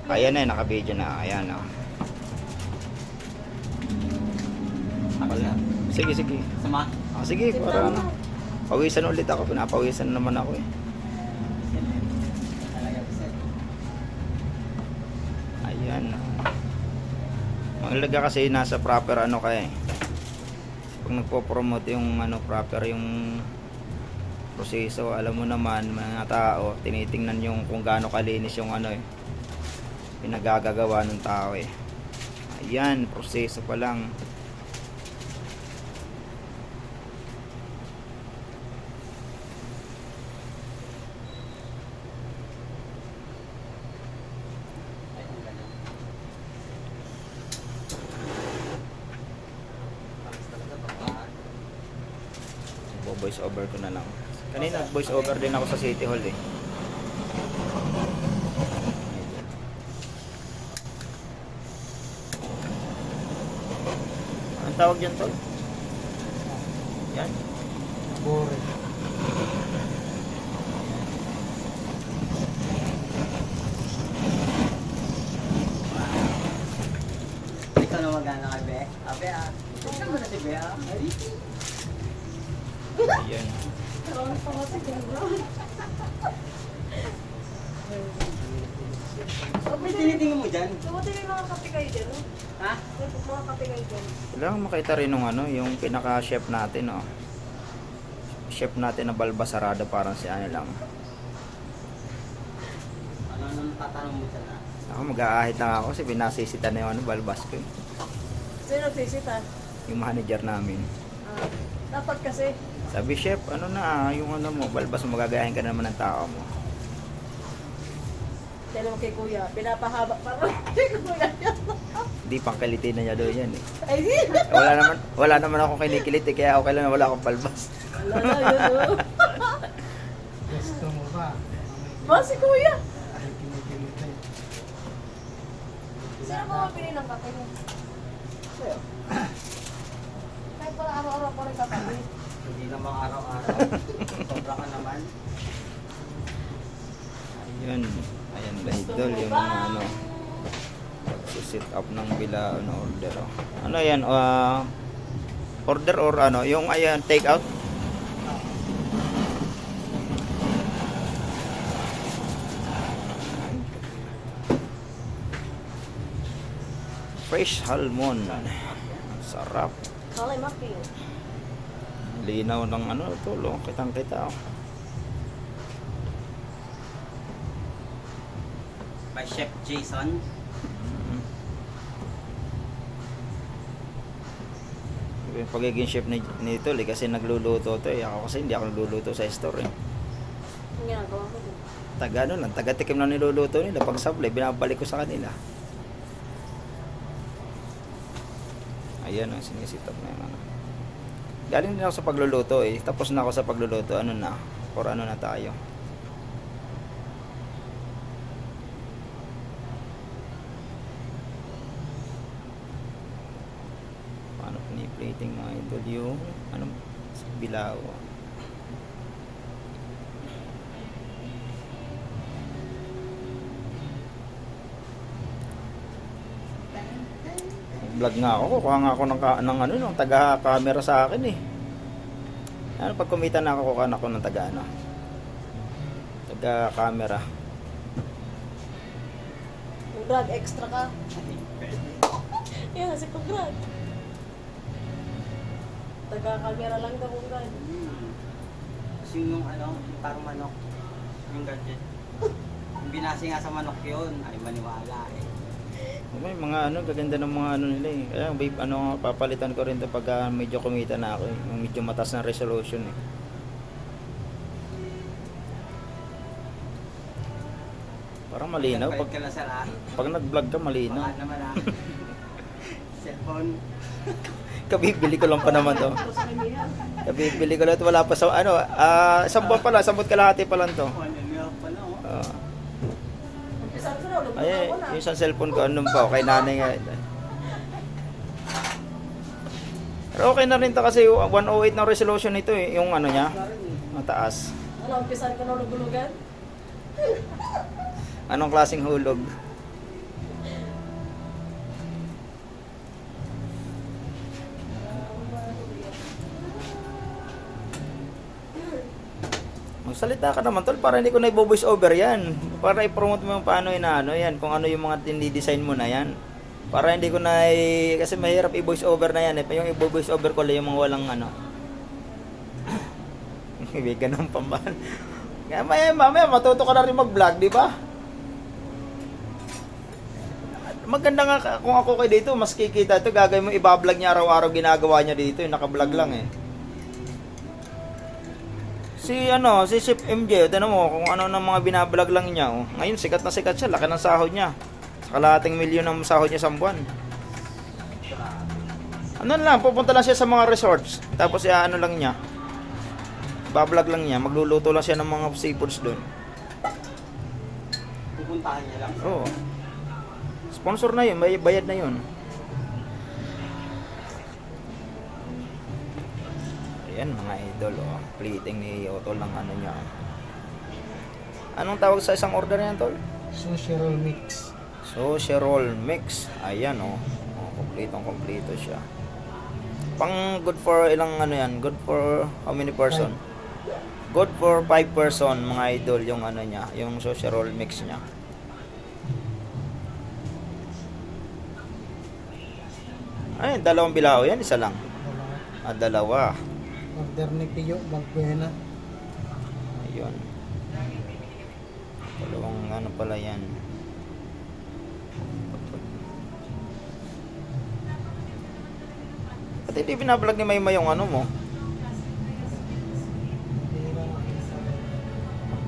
Ayan na, naka-video na. Ayan, oh. Wala. Sige, sige. Sama? Sige, para ano. Pawisan ulit ako. Pinapawisan naman ako eh. Ayan. Mahalaga kasi nasa proper ano ka eh. Pag nagpo-promote yung ano proper yung proseso, alam mo naman mga tao, tinitingnan yung kung gaano kalinis yung ano eh. Pinagagagawa ng tao eh. Ayan, proseso pa lang. Voice over ko na lang. Kanina voice over din ako sa City Hall eh. Anong tawag dyan tol? Yan. Boring. Ikaw na magana kay Be? Abe ah. Ikaw mo na si Be ah. Ayan. May tinitingin mo dyan? Buti may mga kape kayo dyan, no? Ha? May mga kape kayo dyan. Kailangan makita rin nung ano, yung pinaka-chef natin oh. Chef natin na Balbasarado parang si ano lang. Ano nang tatanong mo dyan ah? Ako mag-aahit lang ako kasi binasisita na yung ano, Balbas ko eh. Sino nagsisit, Yung manager namin. dapat kasi. Sabi chef, ano na yung ano mo, Balbas mo magagayahin ka naman ng tao mo. Tell mo kay kuya, pinapahaba pa rin kay kuya. Hindi pangkalitin na niya doon yan eh. Ay, di! Wala naman akong kinikilit eh, kaya okay lang na wala akong Balbas. Wala na, yun, oh. Gusto mo ba? Ba, si kuya? Ay, kinikilit eh. Sino ba mapili ng kape mo? Sa'yo. Kahit pala araw-araw pa rin kakape. Hindi naman araw-araw. Sobra ka naman. Ayun. Ayan ba idol yung mga ano. Sit up ng bila ano, order. Oh. Ano yan? Order or ano? Yung ayan, take out? Fresh salmon. Sarap. Kalay mapping. Linaw ng ano, tulo. Kitang-kita. Oh. By Chef Jason. Yung pagiging chef ni Tol eh, kasi nagluluto to eh. Ako kasi hindi ako nagluluto sa store eh. Ang ginagawa ko din. Taga ano lang, taga-tikim lang niluluto nila. Pag sablay, binabalik ko sa kanila. Ayan ang sinisitap na yung ano. Galing din ako sa pagluluto eh. Tapos na ako sa pagluluto. Ano na? Or ano na tayo? Paano piniplating mga idol yung ano, bilao. Vlog nga ako, kuha nga ako ng ano, ng taga-camera sa akin eh. Ano, pag kumita na ako, kuha ako ng taga ano, taga-camera. Yung drag, extra ka. Yan, kasi pag drag. Taga-camera lang ka kung gan. Kasi yung ano, yung parang manok. Yung gadget. Yung binasi nga sa manok yun, ay maniwala eh. May mga ano, gaganda ng mga ano nila eh. Kaya babe, ano, papalitan ko rin to pag medyo kumita na ako eh. Yung medyo mataas na resolution eh. Parang malinaw. Pag ka na sa lahat. Pag nag-vlog ka, malinaw. Baka naman ah. Cellphone. Kabibili ko lang pa naman to. Tapos kami yan. Kabibili ko lang to. Wala pa sa ano, isang buwan pala, isang buwan kalahati pa lang to. Oh, ano nga pala oh. Umpisan ko na, Ay, lubukan ko na. yung isang cellphone ko, anong pa, kay nanay nga. Pero okay na rin to kasi 108 na resolution nito eh, yung ano niya, mataas. Ano, umpisan ko na lugulugan? Anong klaseng hulog? Salita ka naman tol, para hindi ko na i-voice over yan. Para i-promote mo yung paano inaano yan, kung ano yung mga tinidesign mo na yan. Para hindi ko na kasi mahirap i-voice over na yan eh. Yung i-voice over ko lang yung mga walang ano. May ganun pa ba? Kaya mamaya matuto ka na rin mag-vlog, di ba? Maganda nga kung ako kayo dito, mas kikita ito. Gagawin mo, iba-vlog niya araw-araw ginagawa niya dito. Yung naka-vlog lang eh. Si Chef MJ, tignan mo kung ano ng mga binablog lang niya. Oh. Ngayon, sikat na sikat siya. Laki ng sahod niya. Sa kalahating milyon ng sahod niya sa buwan. Ano lang, pupunta lang siya sa mga resorts. Tapos ano lang niya. Bablog lang niya. Magluluto lang siya ng mga seafoods doon. Pupuntahan niya lang. Oo. Sponsor na yun. Bayad na yun. Ayan mga idol. Oh. Plating ni Otol ng ano niya. Anong tawag sa isang order niyan, Tol? Sushi roll mix. Sushi roll mix. Ayan oh. Kompleto siya. Pang good for ilang ano yan? Good for how many person? Good for 5 person mga idol yung ano niya, yung sushi roll mix niya. Ay, dalawang bilao yan, isa lang. Dalawa. Order ni Pio, Bagbuena. Ayun. Dalawang ano pala yan. At hindi binablog ni Mayma yung ano mo.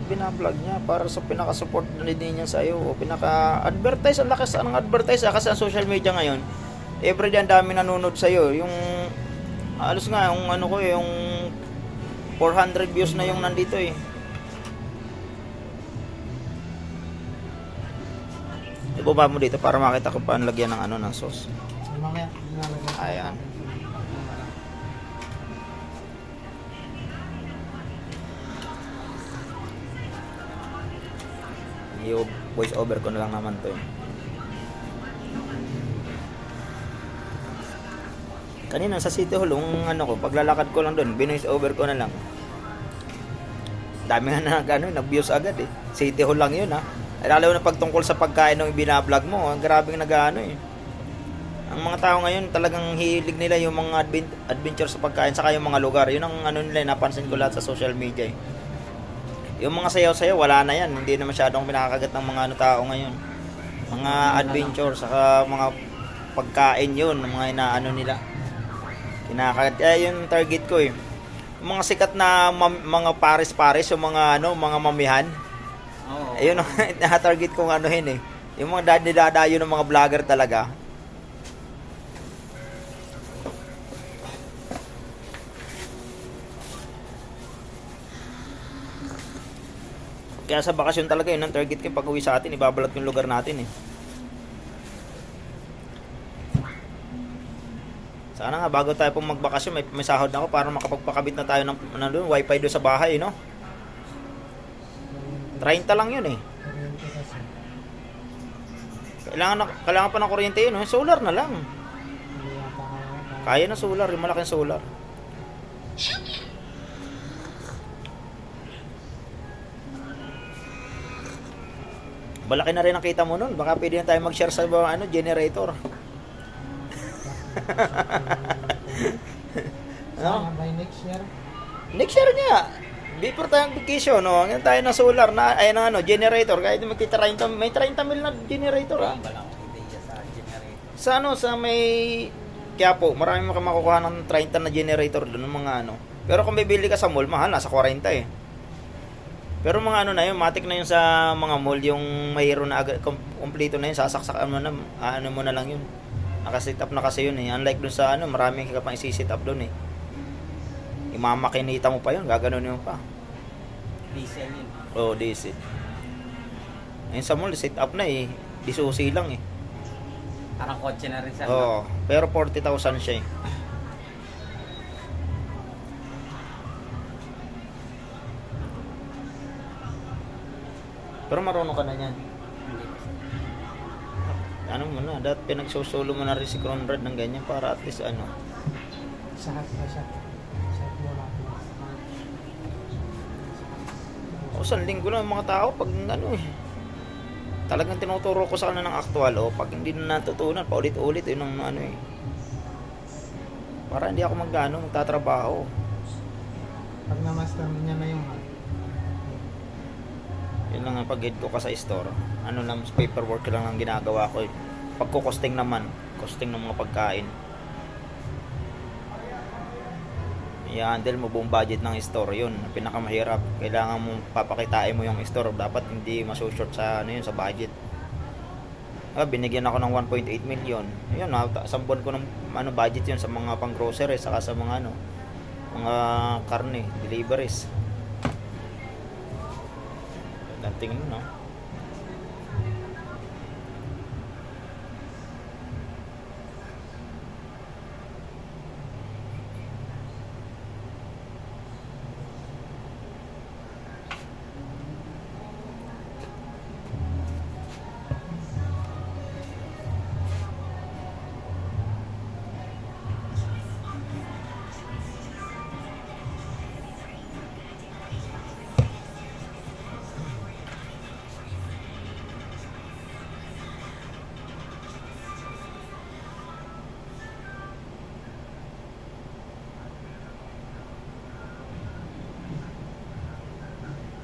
Binablog niya para sa pinaka-support na din niya sa iyo o pinaka-advertise. Ang lakas ng advertise kasi ang social media ngayon everyday ang dami nanonood sa iyo. Yung alos nga yung ano ko yung 400 views na yung nandito eh. Ibaba mo dito para makita ko paano lagyan ng ano ng sauce. Mamaya, nilalagay. Ayan. Yung voice over ko na lang naman to eh. Kanina sa City Hall, yung ano ko, paglalakad ko lang doon, binoise over ko na lang. Dami nga na nag-views agad eh. City Hall lang yun ha. Lalo na pagtungkol sa pagkain ng binablog mo, grabing nag-ano eh. Ang mga tao ngayon talagang hilig nila yung mga adventure sa pagkain saka yung mga lugar. Yun ang ano nila, napansin ko lahat sa social media eh. Yung mga sayaw-sayaw, wala na yan. Hindi na masyadong pinakakagat ng mga tao ngayon. Mga adventure, saka mga pagkain yun, mga inaano nila. Kinakagat. Yung target ko eh. Yung mga sikat na mga pares-pares, yung mga mga mamihan. Oo. Ayun ang target kong anuhin eh. Yung mga niladayo ng mga vlogger talaga. Kaya sa bakasyon talaga yun ang target ko pag uwi sa atin, ibabalat ko yung lugar natin eh. Sana nga bago tayo pong magbakasyon may sahod na ako para makapagpakabit na tayo ng doon, wifi doon sa bahay, no? 30 lang yun eh. Kuryente kasi. Kailangan pa ng kuryente yun, no? Solar na lang. Hindi yata Kaya na solar, yung malaking solar. Balaki na rin ang kita mo nun. Baka pwede na tayo mag-share sa generator. Sana by next year. Next year nga. Before tayong vacation, no? Ngayon tayo ng solar na, generator. Kahit may 30 mil na generator, ha? Wala akong ideya sa generator. Sa may Quiapo, marami makukuha ng 30 na generator doon, ng mga Pero kung bibili ka sa mall, mahal, nasa 40 eh. Pero mga na yun, matik na yun sa mga mall, yung mayroon na agad, kompleto na yun, sasaksakan mo na, mo na lang yun. Nakasit up na kasi yun eh. Unlike dun sa maraming ka pang isi-sit up dun eh. Imamakinita mo pa yun, gaganon mo pa. Diesel yun. Oo, diesel. Ayun sa mall, sit up na eh. Disusi lang eh. Parang kotse na rin sa Oo, pero 40,000 siya eh. Pero marunong ka na yan. Hindi pa. Ano mo na, dahil pinagsusulo mo na rin si Conrad ng ganyan para at least Sahat pa siya. Sahat mo lang. Isang linggo lang yung mga tao pag ano eh. Talagang tinuturo ko sa kanila ng actual o pag hindi na natutunan, paulit-ulit yun ang ano eh. Para hindi ako magtatrabaho. Pag na-master niya na yung Yun lang ang pag-guide ko ka sa store. Ano lang, paperwork lang ang ginagawa ko eh. Pagkukosting naman, costing ng mga pagkain. I-handle mo buong budget ng store, yun ang pinakamahirap. Kailangan mo papakitain mo yung store, dapat hindi masushort sa ano yun, sa budget. Binigyan ako ng 1.8 million. Ayun, isang buwan ko ng ano budget yun sa mga pang grocery saka sa mga ano, mga karne, deliveries. Tingin mo, no?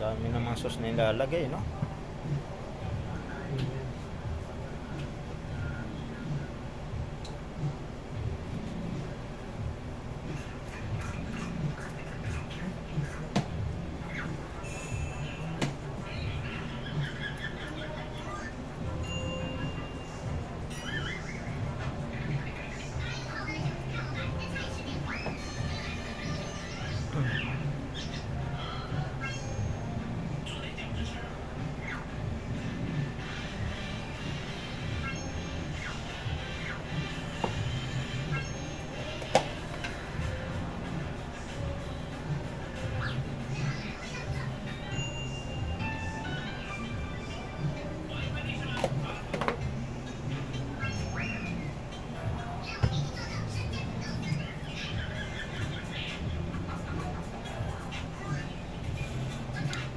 Dami namang sauce na ilalagay, no?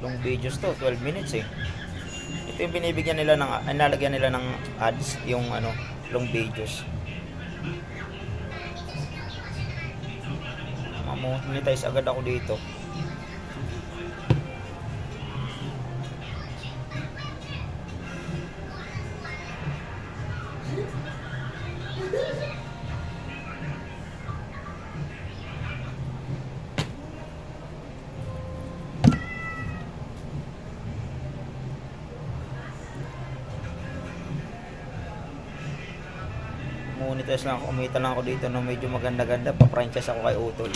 Long videos to, 12 minutes eh. Ito yung binibigyan nila ng, nalagyan nila ng ads, yung ano, long videos. Mamonetize agad ako dito. Monetize lang ako, umita lang ako dito na medyo maganda-ganda, pa-franchise ako kay Utol.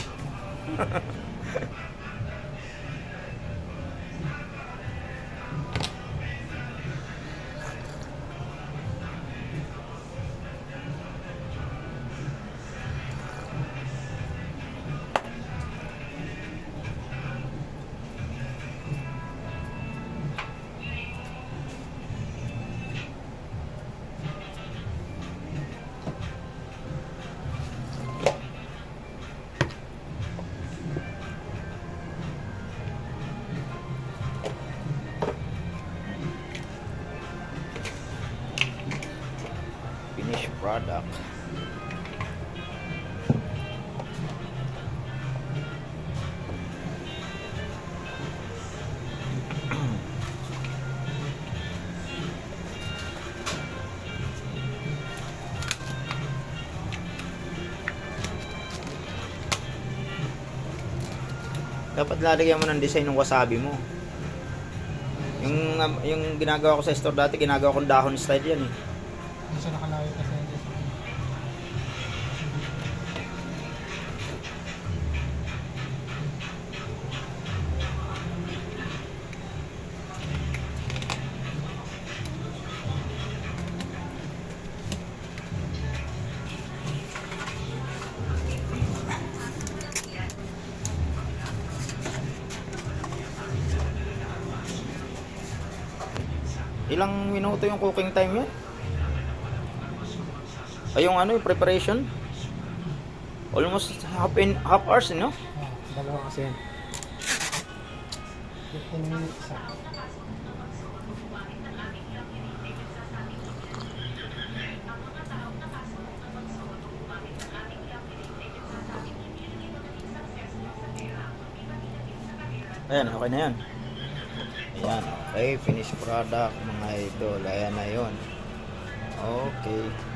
Finished product. Dapat lalagyan mo ng design ng wasabi mo. Yung ginagawa ko sa store dati, ginagawa kong dahon style yan eh. Hindi siya nakalayo kasi. Ilang minuto yung cooking time yun? Ay, yung ano, yung preparation? Almost half hours, no? Dalawa kasi yan. 15 minutes sa. Ayan, okay na yan. Ayan, okay. Finished product, mga idol. Ayan na yun. Okay.